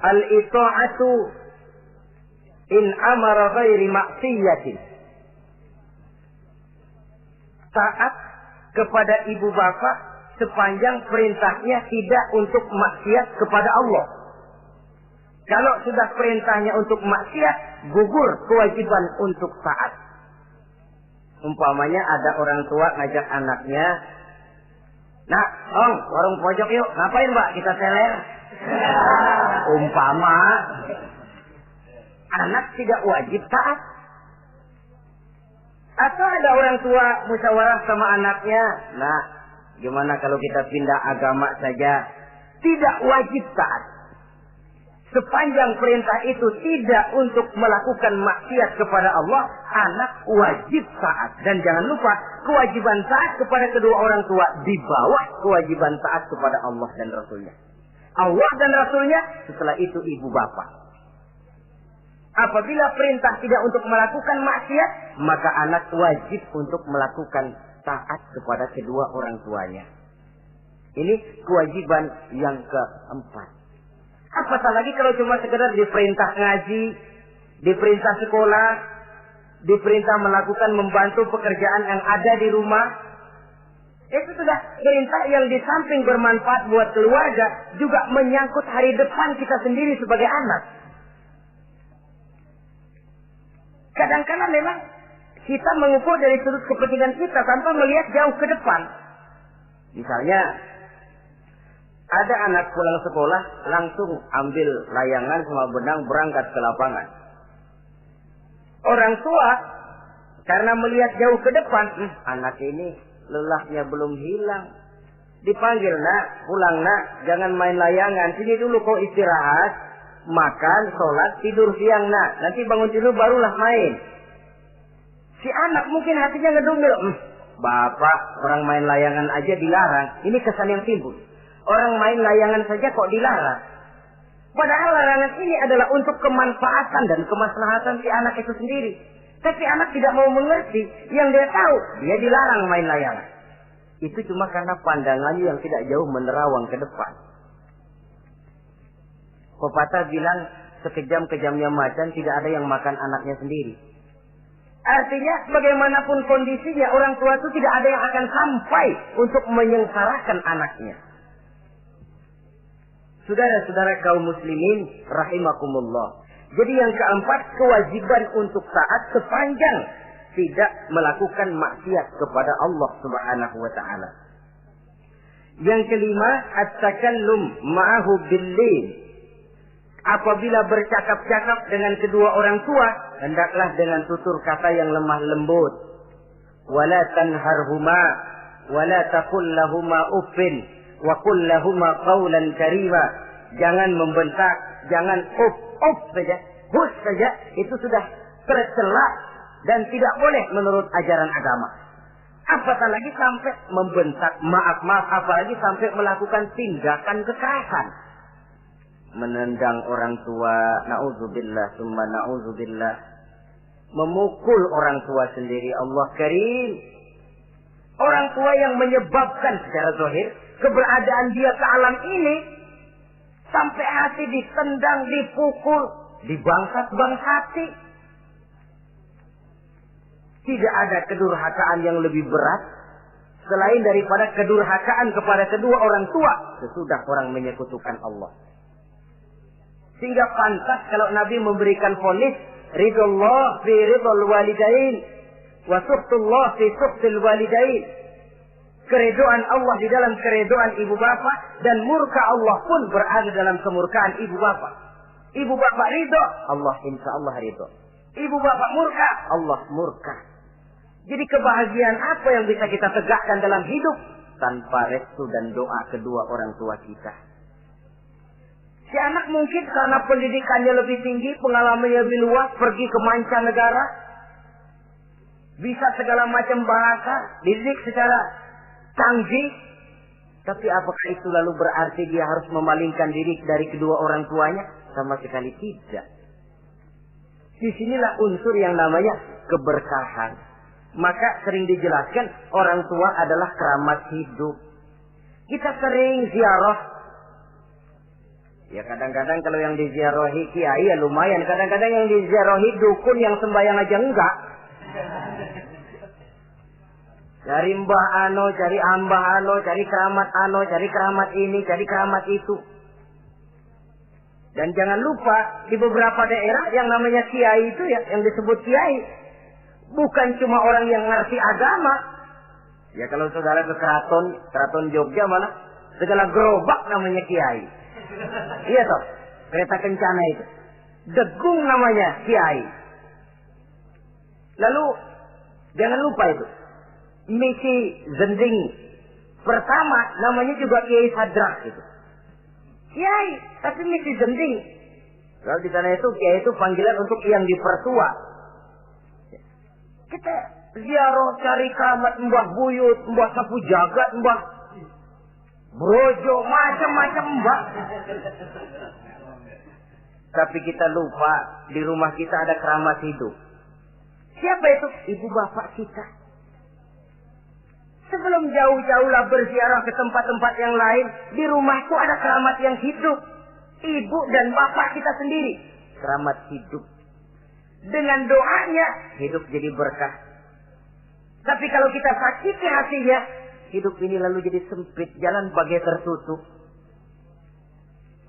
al-ita'atu in amara ghairi maksiyatin. Taat kepada ibu bapak sepanjang perintahnya tidak untuk maksiat kepada Allah. Kalau sudah perintahnya untuk maksiat, gugur kewajiban untuk taat. Umpamanya ada orang tua ngajak anaknya, "Nak, Ong, warung pojok yuk." "Ngapain, Mbak?" "Kita seler." Umpama anak tidak wajib taat. Atau ada orang tua musyawarah sama anaknya, "Nah, gimana kalau kita pindah agama saja?" Tidak wajib taat. Sepanjang perintah itu tidak untuk melakukan maksiat kepada Allah, anak wajib taat. Dan jangan lupa, kewajiban taat kepada kedua orang tua di bawah kewajiban taat kepada Allah dan Rasulnya. Allah dan Rasulnya, setelah itu ibu bapak. Apabila perintah tidak untuk melakukan maksiat, maka anak wajib untuk melakukan taat kepada kedua orang tuanya. Ini kewajiban yang keempat. Apatah lagi kalau cuma sekedar diperintah ngaji, diperintah sekolah, diperintah melakukan membantu pekerjaan yang ada di rumah. Itu sudah perintah yang di samping bermanfaat buat keluarga, juga menyangkut hari depan kita sendiri sebagai anak. Kadang-kadang memang kita mengukur dari sudut kepentingan kita tanpa melihat jauh ke depan. Misalnya, ada anak pulang sekolah, langsung ambil layangan sama benang berangkat ke lapangan. Orang tua, karena melihat jauh ke depan, anak ini lelahnya belum hilang. Dipanggil, "Nak, pulang nak, jangan main layangan. Sini dulu kau istirahat, makan, sholat, tidur siang nak. Nanti bangun tidur barulah main." Si anak mungkin hatinya ngedumil, "Bapak, orang main layangan aja dilarang." Ini kesan yang timbul. Orang main layangan saja kok dilarang. Padahal larangan ini adalah untuk kemanfaatan dan kemaslahatan si anak itu sendiri. Tapi anak tidak mau mengerti. Yang dia tahu, dia dilarang main layangan. Itu cuma karena pandangannya yang tidak jauh menerawang ke depan. Pepatah bilang, sekejam-kejamnya macan tidak ada yang makan anaknya sendiri. Artinya, bagaimanapun kondisinya, orang tua itu tidak ada yang akan sampai untuk menyengsarakan anaknya. Saudara-saudara kaum muslimin rahimakumullah. Jadi yang keempat, kewajiban untuk taat sepanjang tidak melakukan maksiat kepada Allah Subhanahu wa taala. Yang kelima, at-takallum ma'ahu bil-lin. Apabila bercakap-cakap dengan kedua orang tua, hendaklah dengan tutur kata yang lemah lembut. Wala tanharhuma wala taqul lahumā uffin wa qul lahumā qawlan karīmā. Jangan membentak, jangan up saja, hus saja, itu sudah tercela dan tidak boleh menurut ajaran agama. Apatah lagi sampai membentak, maaf, apalagi sampai melakukan tindakan kekerasan. Menendang orang tua, na'udzubillah, summa na'udzubillah. Memukul orang tua sendiri, Allah karim. Orang tua yang menyebabkan secara zahir keberadaan dia ke alam ini, sampai hati ditendang, dipukul, dibangsat-bangsati. Tidak ada kedurhakaan yang lebih berat selain daripada kedurhakaan kepada kedua orang tua sesudah orang menyekutukan Allah. Sehingga pantas kalau Nabi memberikan vonis, ridullah fi ridul walidain wa suhtullah fi suhtil walidain. Keredoan Allah di dalam keredoan ibu bapak, dan murka Allah pun berada dalam kemurkaan ibu bapak. Ibu bapak ridho, Allah insya Allah ridho. Ibu bapak murka, Allah murka. Jadi kebahagiaan apa yang bisa kita tegakkan dalam hidup tanpa restu dan doa kedua orang tua kita? Si anak mungkin karena pendidikannya lebih tinggi, pengalamannya lebih luas, pergi ke mancanegara, bisa segala macam bahasa, dididik secara canggih. Tapi apakah itu lalu berarti dia harus memalingkan diri dari kedua orang tuanya? Sama sekali tidak. Disinilah unsur yang namanya keberkahan. Maka sering dijelaskan orang tua adalah keramat hidup. Kita sering ziarah. Ya kadang-kadang kalau yang diziarahi kiai ya lumayan. Kadang-kadang yang diziarahi dukun yang sembahyang aja enggak. Cari mbah ano, cari ambah ano, cari keramat ano, cari keramat ini, cari keramat itu. Dan jangan lupa di beberapa daerah yang namanya kiai itu ya, yang disebut kiai, bukan cuma orang yang ngerti agama. Ya kalau saudara ke keraton Jogja malah segala gerobak namanya kiai. Iya toh, kereta kencana itu. Degung namanya kiai. Lalu jangan lupa itu. Misi Zending pertama namanya juga Kiai Sadrak itu. Kiai, tapi misi Zending. Kalau di sana itu kiai itu panggilan untuk yang dipertua. Kita ziarah cari keramat Mbah Buyut, Mbah Sapu Jagat, Mbah Brojo, macam-macam mbah. Tapi kita lupa di rumah kita ada keramat hidup. Siapa itu? Ibu bapak kita. Sebelum jauh-jauhlah berziarah ke tempat-tempat yang lain, di rumahku ada keramat yang hidup. Ibu dan bapak kita sendiri. Keramat hidup. Dengan doanya, hidup jadi berkah. Tapi kalau kita sakiti hatinya, hidup ini lalu jadi sempit, jalan bagai tertutup.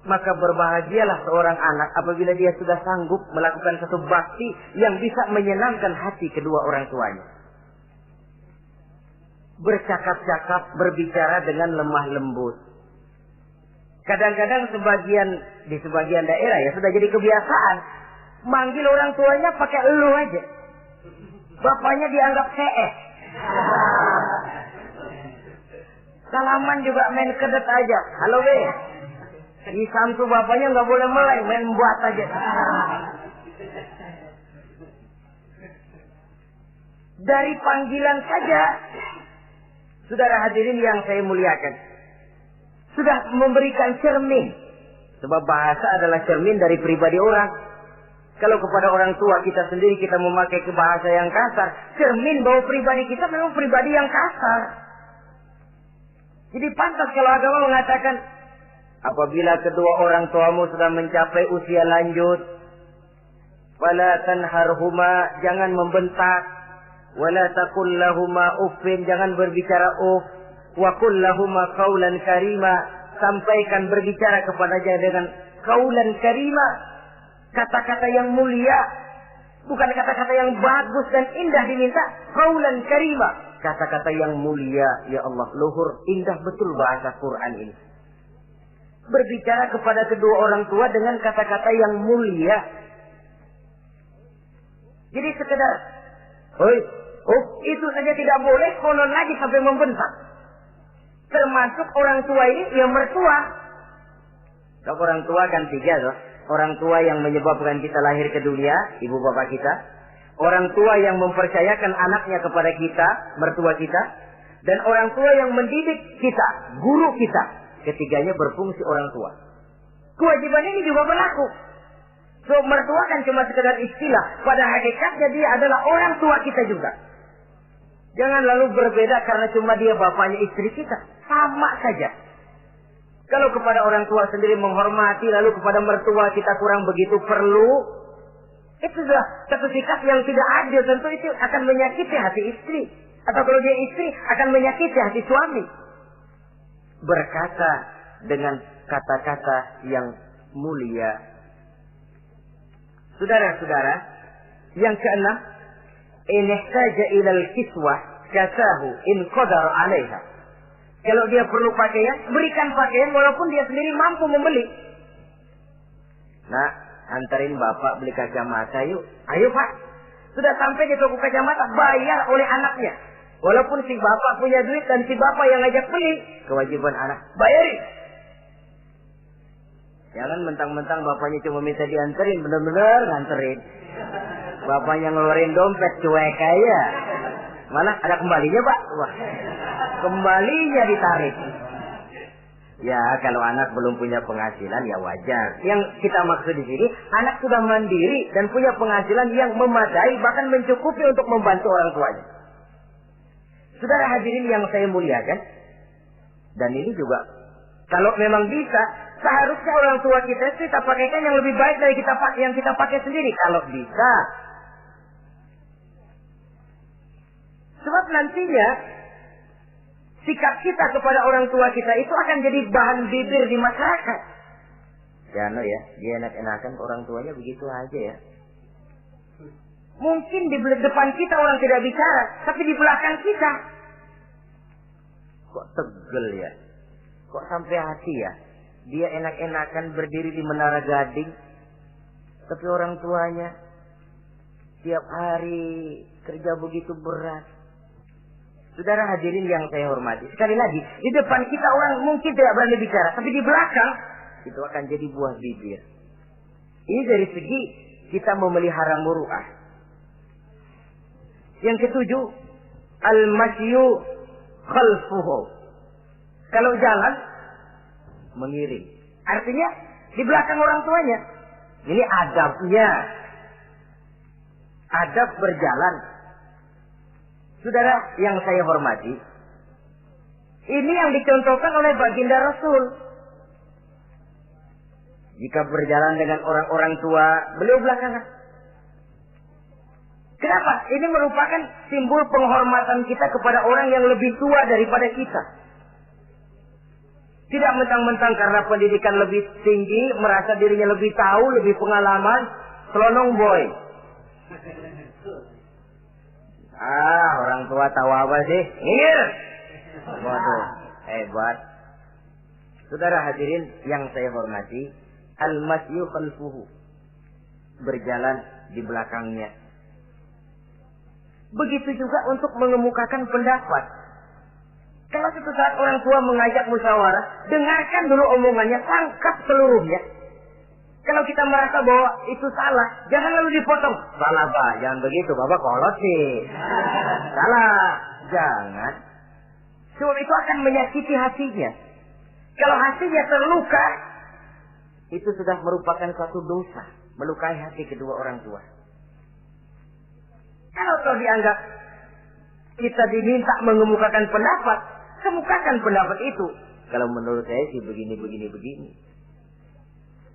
Maka berbahagialah seorang anak apabila dia sudah sanggup melakukan satu bakti yang bisa menyenangkan hati kedua orang tuanya. Bercakap-cakap, berbicara dengan lemah lembut. Kadang-kadang di sebagian daerah ya sudah jadi kebiasaan. Manggil orang tuanya pakai elu aja. Bapaknya dianggap CS. Salaman juga main kedet aja. Halo be. Di samsu bapaknya nggak boleh meleng, main buat aja. Dari panggilan saja, saudara hadirin yang saya muliakan, sudah memberikan cermin. Sebab bahasa adalah cermin dari pribadi orang. Kalau kepada orang tua kita sendiri kita memakai bahasa yang kasar, cermin bahwa pribadi kita memang pribadi yang kasar. Jadi pantas kalau agama mengatakan, apabila kedua orang tuamu sudah mencapai usia lanjut, fala tanharhuma, jangan membentak, wala taqul lahuma uffin, jangan berbicara uff, wa qul lahuma qaulan karima, sampaikan berbicara kepadanya dengan qaulan karima, kata-kata yang mulia, bukan kata-kata yang bagus dan indah diminta, qaulan karima, kata-kata yang mulia. Ya Allah, luhur, indah betul bahasa Quran ini. Berbicara kepada kedua orang tua dengan kata-kata yang mulia. Jadi sekedar, oi, itu saja tidak boleh, konon lagi sampai membentak. Termasuk orang tua ini, ya mertua. Kalau orang tua kan tiga loh. Orang tua yang menyebabkan kita lahir ke dunia, ibu bapak kita. Orang tua yang mempercayakan anaknya kepada kita, mertua kita. Dan orang tua yang mendidik kita, guru kita. Ketiganya berfungsi orang tua. Kewajiban ini juga berlaku. So, mertua kan cuma sekedar istilah. Pada hakikatnya dia adalah orang tua kita juga. Jangan lalu berbeda karena cuma dia bapaknya istri kita. Sama saja. Kalau kepada orang tua sendiri menghormati, lalu kepada mertua kita kurang begitu perlu, itu sudah satu sikap yang tidak adil. Tentu itu akan menyakiti hati istri. Atau kalau dia istri, akan menyakiti hati suami. Berkata dengan kata-kata yang mulia. Saudara-saudara, yang keenam, in ihtaja ilal kiswah kasahu in qadar 'alaiha. Kalau dia perlu pakaian, berikan pakaian walaupun dia sendiri mampu membeli. Nah, antarin bapak beli kacamata yuk. Ayo pak. Sudah sampai di toko kacamata, bayar oleh anaknya. Walaupun si bapak punya duit dan si bapak yang ngajak beli, kewajiban anak, bayarin. Jangan mentang-mentang bapaknya cuma minta dianterin, bener-bener nganterin. Bapaknya ngeluarin dompet cuek aja. Malah ada kembalinya, Pak. Wah, kembalinya ditarik. Ya, kalau anak belum punya penghasilan ya wajar. Yang kita maksud di sini, anak sudah mandiri dan punya penghasilan yang memadai, bahkan mencukupi untuk membantu orang tuanya. Saudara hadirin yang saya muliakan, dan ini juga kalau memang bisa, seharusnya orang tua kita pakaikan yang lebih baik dari yang kita pakai sendiri. Kalau bisa. Sebab nantinya sikap kita kepada orang tua kita itu akan jadi bahan bibir di masyarakat. Ya, dia enak-enakan ke orang tuanya begitu aja ya. Mungkin di depan kita orang tidak bicara, tapi di belakang kita. Kok tegel ya? Kok sampai hati ya? Dia enak-enakan berdiri di Menara Gading, tapi orang tuanya tiap hari kerja begitu berat. Saudara hadirin yang saya hormati, sekali lagi, di depan kita orang mungkin tidak berani bicara, tapi di belakang itu akan jadi buah bibir. Ini dari segi kita memelihara muru'ah. Yang ketujuh, al-masyu khalfuhu. Kalau jalan, mengiring. Artinya, di belakang orang tuanya. Ini adabnya. Adab berjalan. Saudara yang saya hormati, ini yang dicontohkan oleh baginda Rasul. Jika berjalan dengan orang-orang tua, beliau belakangan. Kenapa? Ini merupakan simbol penghormatan kita kepada orang yang lebih tua daripada kita. Tidak mentang-mentang karena pendidikan lebih tinggi, merasa dirinya lebih tahu, lebih pengalaman, selonong boy. Orang tua tahu apa sih? Ngir. Waduh, hebat. Saudara hadirin yang saya hormati, al-masyu khalfuhu. Berjalan di belakangnya. Begitu juga untuk mengemukakan pendapat. Kalau suatu saat orang tua mengajak musyawarah, dengarkan dulu omongannya, tangkap seluruhnya. Kalau kita merasa bahwa itu salah, jangan lalu dipotong. Salah, Pak. Jangan begitu. Bapak kolot sih. Salah. Jangan. Sebab itu akan menyakiti hatinya. Kalau hatinya terluka, itu sudah merupakan suatu dosa. Melukai hati kedua orang tua. Kalau kau dianggap kita diminta mengemukakan pendapat, kemukakan pendapat itu. Kalau menurut saya sih begini.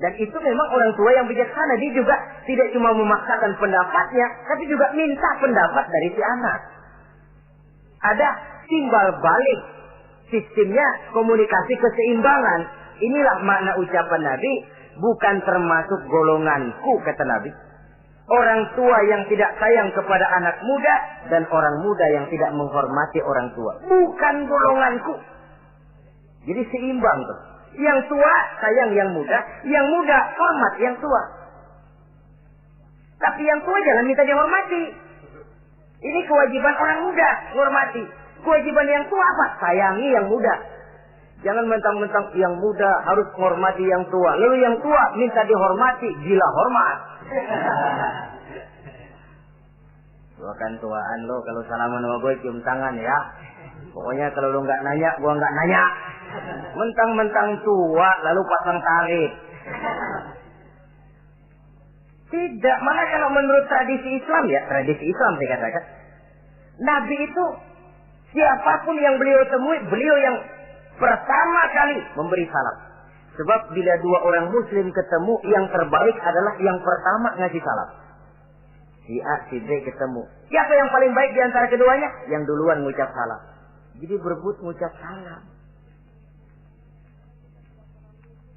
Dan itu memang orang tua yang bijaksana. Dia juga tidak cuma memaksakan pendapatnya, tapi juga minta pendapat dari si anak. Ada timbal balik. Sistemnya komunikasi keseimbangan. Inilah makna ucapan Nabi. Bukan termasuk golonganku, kata Nabi. Orang tua yang tidak sayang kepada anak muda. Dan orang muda yang tidak menghormati orang tua. Bukan golonganku. Jadi seimbang tuh. Yang tua sayang yang muda hormat yang tua. Tapi yang tua jangan minta dihormati. Ini kewajiban orang muda, hormati. Kewajiban yang tua apa? Sayangi yang muda. Jangan mentang-mentang yang muda harus menghormati yang tua. Lalu yang tua minta dihormati, gila hormat. Gua kan tuaan lo, kalau salaman sama gue cium tangan ya. Pokoknya kalau lo nggak nanya, gua nggak nanya. Mentang-mentang tua lalu pasang tarik. Tidak, malah kalau menurut tradisi Islam ya, tradisi Islam saya katakan, Nabi itu siapapun yang beliau temui, beliau yang pertama kali memberi salam. Sebab bila dua orang muslim ketemu, yang terbaik adalah yang pertama ngasih salam. Si A, si B ketemu. Siapa yang paling baik di antara keduanya? Yang duluan ngucap salam. Jadi berebut ngucap salam.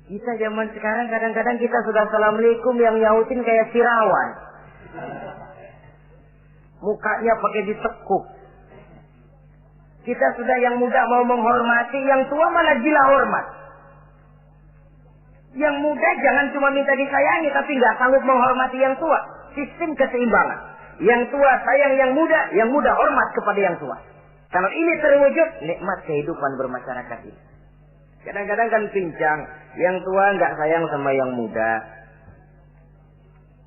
Kita zaman sekarang kadang-kadang kita sudah assalamualaikum yang nyautin kayak sirawan. Mukanya pakai ditekuk. Kita sudah yang muda mau menghormati, yang tua malah gila hormat. Yang muda jangan cuma minta disayangi, tapi nggak sanggup menghormati yang tua. Sistem keseimbangan. Yang tua sayang yang muda hormat kepada yang tua. Kalau ini terwujud, nikmat kehidupan bermasyarakat ini. Kadang-kadang kan pincang, yang tua nggak sayang sama yang muda.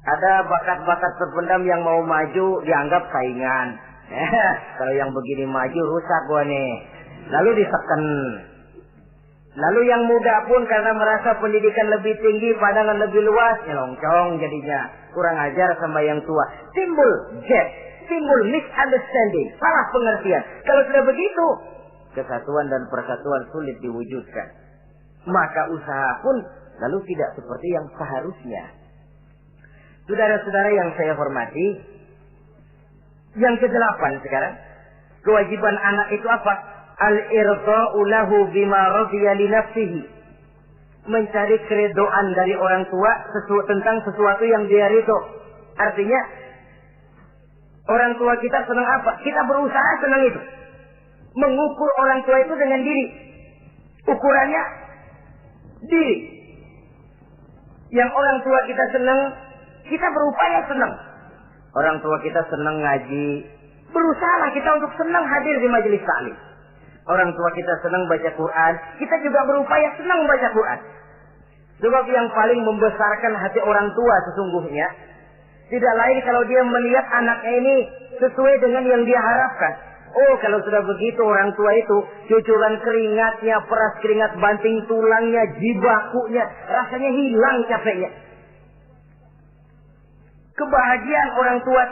Ada bakat-bakat terpendam yang mau maju dianggap saingan. Kalau yang begini maju rusak gua nih. Lalu diseken. Lalu yang muda pun karena merasa pendidikan lebih tinggi, pandangan lebih luas, nyelongcong jadinya. Kurang ajar sama yang tua. Timbul gap, timbul misunderstanding, salah pengertian. Kalau sudah begitu, kesatuan dan persatuan sulit diwujudkan. Maka usaha pun lalu tidak seperti yang seharusnya. Saudara-saudara yang saya hormati, yang ke-8 sekarang, kewajiban anak itu apa? Al-irda'u lahu bima radiya li nafsihi. Mencari keredoan dari orang tua tentang sesuatu yang dia ridho. Artinya, orang tua kita senang apa? Kita berusaha senang itu. Mengukur orang tua itu dengan diri. Ukurannya diri. Yang orang tua kita senang, kita berupaya senang. Orang tua kita senang ngaji, berusahalah kita untuk senang hadir di majelis taklim. Orang tua kita senang baca Quran, kita juga berupaya senang baca Quran. Sebab yang paling membesarkan hati orang tua sesungguhnya tidak lain kalau dia melihat anaknya ini sesuai dengan yang dia harapkan. Oh, kalau sudah begitu orang tua itu cucuran keringatnya, peras keringat banting tulangnya, jibakunya, rasanya hilang capeknya. Kebahagiaan orang tua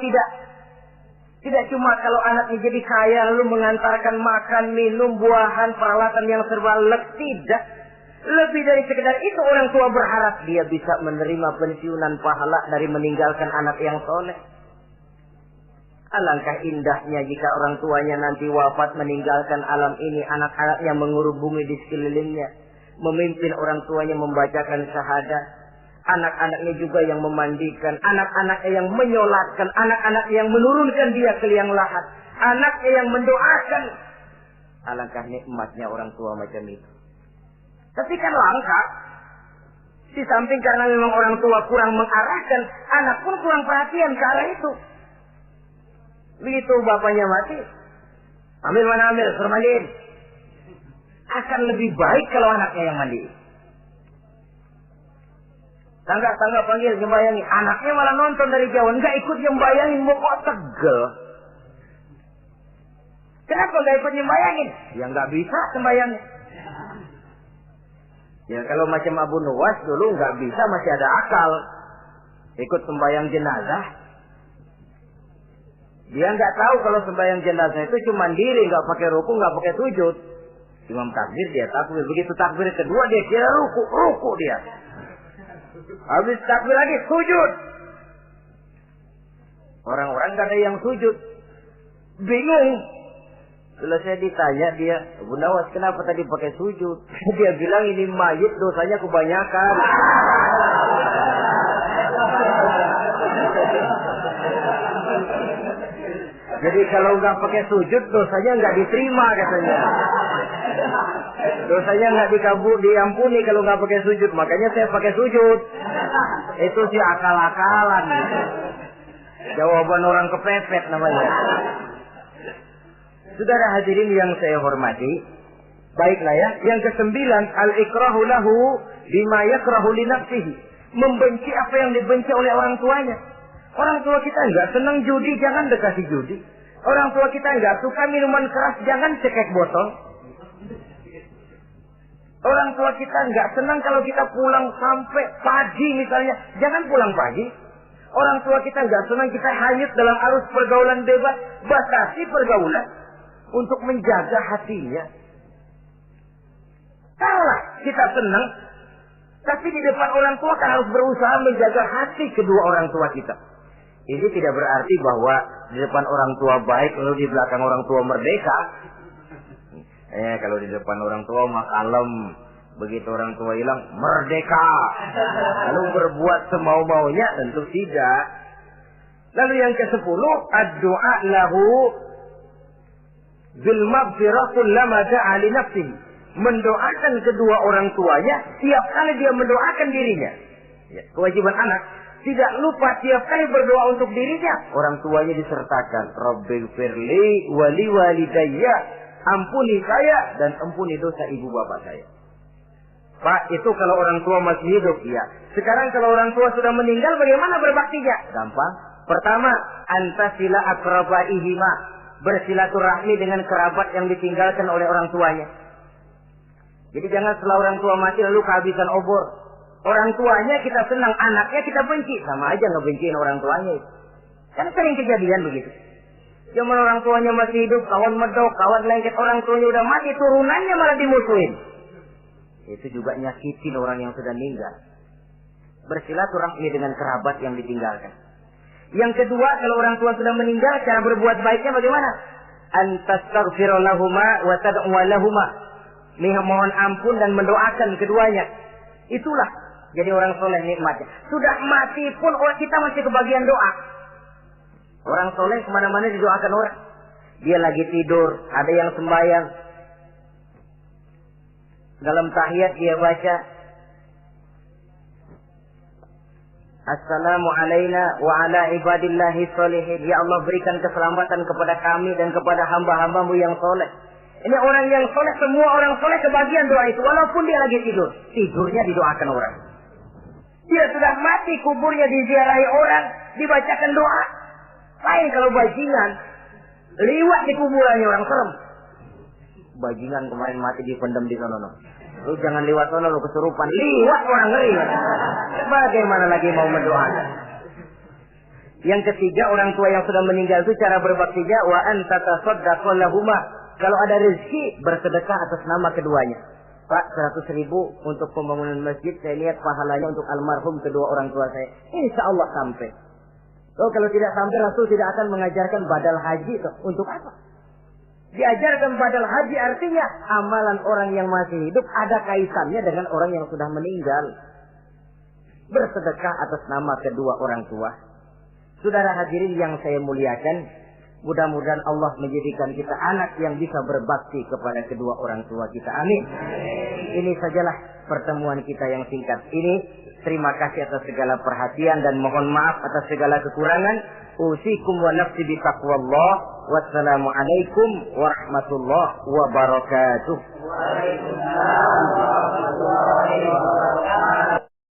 tidak cuma kalau anaknya jadi kaya lalu mengantarkan makan, minum, buahan, peralatan yang serba lengkap, tidak. Lebih dari sekedar itu orang tua berharap dia bisa menerima pensiunan pahala dari meninggalkan anak yang soleh. Alangkah indahnya jika orang tuanya nanti wafat meninggalkan alam ini, anak-anaknya mengurubungi di sekelilingnya, memimpin orang tuanya membacakan syahadat. Anak-anaknya juga yang memandikan, anak-anaknya yang menyolatkan, anak-anak yang menurunkan dia ke liang lahat, anaknya yang mendoakan. Alangkah nikmatnya orang tua macam itu. Tapi kan langka. Di samping karena memang orang tua kurang mengarahkan, anak pun kurang perhatian ke arah itu. Begitu bapaknya mati, ambil mana ambil, suruh mandiin. Akan lebih baik kalau anaknya yang mandiin. Tangga panggil sembayangi, anaknya malah nonton dari jauh, enggak ikut nyembayangin, mau kok tegel. Kenapa enggak ikut nyembayangin? Ya enggak bisa sembayangin. Ya kalau macam Abu Nuwas dulu enggak bisa, masih ada akal. Ikut sembayang jenazah. Dia enggak tahu kalau sembayang jenazah itu cuma diri, enggak pakai ruku, enggak pakai sujud. Imam takbir dia takbir, begitu takbir kedua dia kira ruku dia. Habis takbir lagi sujud. Orang-orang gak ada yang sujud. Bingung. Selesai ditanya dia, Abu Nawas kenapa tadi pakai sujud? Dia bilang ini mayit dosanya kebanyakan. Jadi kalau nggak pakai sujud dosanya nggak diterima katanya. Dosanya nggak diampuni kalau nggak pakai sujud. Makanya saya pakai sujud. Itu sih akal-akalan. Jawaban orang kepepet namanya. Saudara hadirin yang saya hormati, baiklah ya. Yang ke-9, al-ikrahu lahu bima yakrahu li nafsihi. Membenci apa yang dibenci oleh orang tuanya. Orang tua kita nggak senang judi, jangan dekati judi. Orang tua kita nggak suka minuman keras, jangan cekek botol. Orang tua kita nggak senang kalau kita pulang sampai pagi misalnya, jangan pulang pagi. Orang tua kita nggak senang kita hanyut dalam arus pergaulan bebas, batasi pergaulan untuk menjaga hatinya. Kalau kita senang, tapi di depan orang tua kan harus berusaha menjaga hati kedua orang tua kita. Ini tidak berarti bahwa di depan orang tua baik lalu di belakang orang tua merdeka. Kalau di depan orang tua mah kalem, begitu orang tua hilang merdeka. Lalu berbuat semau-maunya, tentu tidak. Lalu yang ke-10, ad-du'a lahu bil maghfirah kullama da'a li nafsihi. Mendoakan kedua orang tuanya tiap kali dia mendoakan dirinya. Ya, kewajiban anak tidak lupa tiap kali berdoa untuk dirinya, orang tuanya disertakan. Rabbighfirli wa liwalidayya, ampuni saya dan ampuni dosa ibu bapak saya. Pak, itu kalau orang tua masih hidup, ya. Sekarang kalau orang tua sudah meninggal, bagaimana berbaktinya? Gampang. Pertama, antasila akrabaihima, bersilaturahmi dengan kerabat yang ditinggalkan oleh orang tuanya. Jadi jangan setelah orang tua mati lalu kehabisan obor. Orang tuanya kita senang, anaknya kita benci. Sama aja ngebenciin orang tuanya itu. Kan sering kejadian begitu. Zaman orang tuanya masih hidup, kawan medok, kawan lengket, orang tuanya udah mati, turunannya malah dimusuhin. Itu juga nyakitin orang yang sudah meninggal. Bersilaturahmi dengan kerabat yang ditinggalkan. Yang kedua, kalau orang tua sudah meninggal, cara berbuat baiknya bagaimana? Antastaghfira lahuma wa tad'u lahuma. Mohon ampun dan mendoakan keduanya. Itulah jadi orang soleh nikmatnya. Sudah mati pun orang kita masih kebagian doa. Orang soleh kemana-mana didoakan orang. Dia lagi tidur, ada yang sembahyang. Dalam tahiyat dia baca, Assalamu alaina wa ala ibadillahi sholihin. Ya Allah, berikan keselamatan kepada kami dan kepada hamba-hambamu yang soleh. Ini orang yang soleh, semua orang soleh kebagian doa itu. Walaupun dia lagi tidur, tidurnya didoakan orang. Dia sudah mati, kuburnya diziarahi orang, dibacakan doa. Lain kalau bajingan, liwat di kuburannya orang serem. Bajingan kemarin mati dipendam di sana. Lu jangan lewat sana, lu kesurupan. Liwat orang ngeri. Bagaimana lagi mau mendoakan? Yang ketiga, orang tua yang sudah meninggal itu cara berbaktinya wa anta tasaddaqu lahuma. Kalau ada rezeki, bersedekah atas nama keduanya. Pak, 100.000 untuk pembangunan masjid, saya lihat pahalanya untuk almarhum kedua orang tua saya. Insya Allah sampai. Kalau tidak sampai, Rasul tidak akan mengajarkan badal haji. Untuk apa? Diajarkan badal haji artinya amalan orang yang masih hidup ada kaitannya dengan orang yang sudah meninggal. Bersedekah atas nama kedua orang tua. Saudara hadirin yang saya muliakan, mudah-mudahan Allah menjadikan kita anak yang bisa berbakti kepada kedua orang tua kita. Amin. Ini sajalah pertemuan kita yang singkat ini. Terima kasih atas segala perhatian dan mohon maaf atas segala kekurangan. Usikum wa nafsi bi taqwallah. Wassalamualaikum warahmatullahi wabarakatuh. Waalaikumsalam warahmatullahi wabarakatuh.